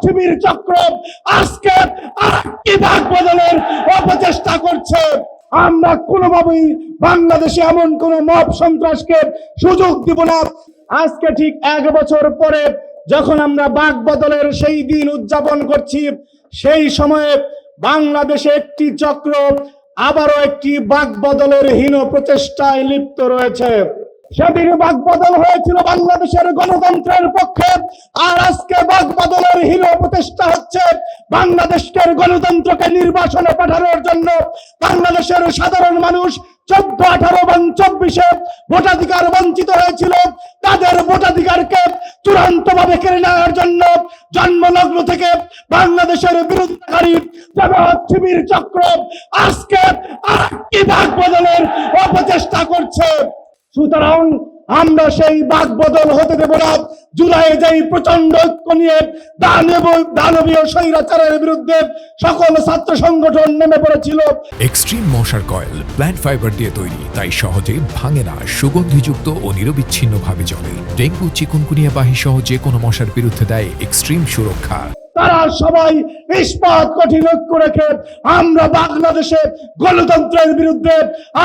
শিবির চক্র আজকে আরেকটি ভাগ বদলের অপচেষ্টা করছে। আমরা কোনোভাবেই বাংলাদেশে এমন কোন মব সন্ত্রাসকে সুযোগ দিব না। আজকে ঠিক 1 বছর পরে যখন আমরা বাক বদলের সেই দিন উদযাপন করছি, সেই সময়ে বাংলাদেশে একটি চক্র আবারও একটি বাক বদলের হীন প্রচেষ্টায় লিপ্ত রয়েছে। সেদিন বাক বদল হয়েছিল বাংলাদেশের গণতন্ত্রের পক্ষে, আর আজকে বাক বদলের হীন প্রচেষ্টা হচ্ছে বাংলাদেশের গণতন্ত্রকে নির্বাসনে পাঠানোর জন্য। বাংলাদেশের সাধারণ মানুষ 14, 18 এবং 24-এ ভোটাধিকার বঞ্চিত হয়েছিল, তাদের ভোটাধিকারকে চূড়ান্ত ভাবে কেড়ে নেওয়ার জন্য জন্মলগ্ন থেকে বাংলাদেশের বিরোধিতাকারী জামায়াত শিবির চক্র আজকে আরেকটি ভাগ বদলের অপচেষ্টা করছে। সুতরাং আমরা সেই বাক বদল হতে দেব না। জুলাইয়ে যেই প্রচন্ড ঐক্য নিয়ে দানবীয় স্বৈরাচারের বিরুদ্ধে সকল ছাত্র সংগঠন নেমে পড়েছিল। এক্সট্রিম মশার কয়েল প্ল্যান্ট ফাইবার দিয়ে তৈরি, তাই সহজে ভাঙে না, সুগন্ধিযুক্ত ও নিরবিচ্ছিন্নভাবে জ্বলে। ডেঙ্গু, চিকুনগুনিয়া বাহি সহ যে কোনো মশার বিরুদ্ধে দেয় এক্সট্রিম সুরক্ষা। তারা সবাই ইস্পাত কঠিন ঐক্য রেখে আমরা বাংলাদেশে গণতন্ত্রের বিরুদ্ধে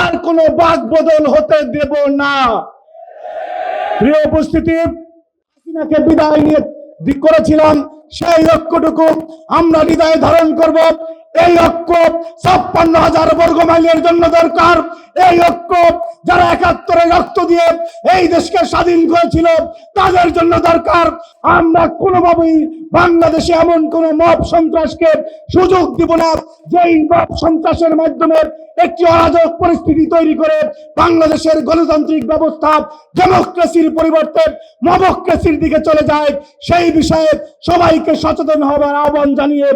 আর কোনো বাক বদল হতে দেব না। প্রিয় উপস্থিতি, হাসিনাকে বিদায় নিয়ে করেছিলাম, সেই ঐক্যটুকু আমরা হৃদয়ে ধারণ করব। এই ঐক্য 56,000 বর্গ মাইলের জন্য দরকার। এই ঐক্য যারা 71-এ রক্ত দিয়ে এই দেশকে স্বাধীন করেছিল তাদের জন্য দরকার। আমরা কোনোভাবেই বাংলাদেশে এমন কোন মব সন্ত্রাসকে সুযোগ দিব না, যেই মব সন্ত্রাসের মাধ্যমে একটি অরাজক পরিস্থিতি তৈরি করে বাংলাদেশের গণতান্ত্রিক ব্যবস্থা ডেমোক্রেসির পরিবর্তে মবক্রেসির দিকে চলে যায়। সেই বিষয়ে সবাইকে সচেতন হবার আহ্বান জানিয়ে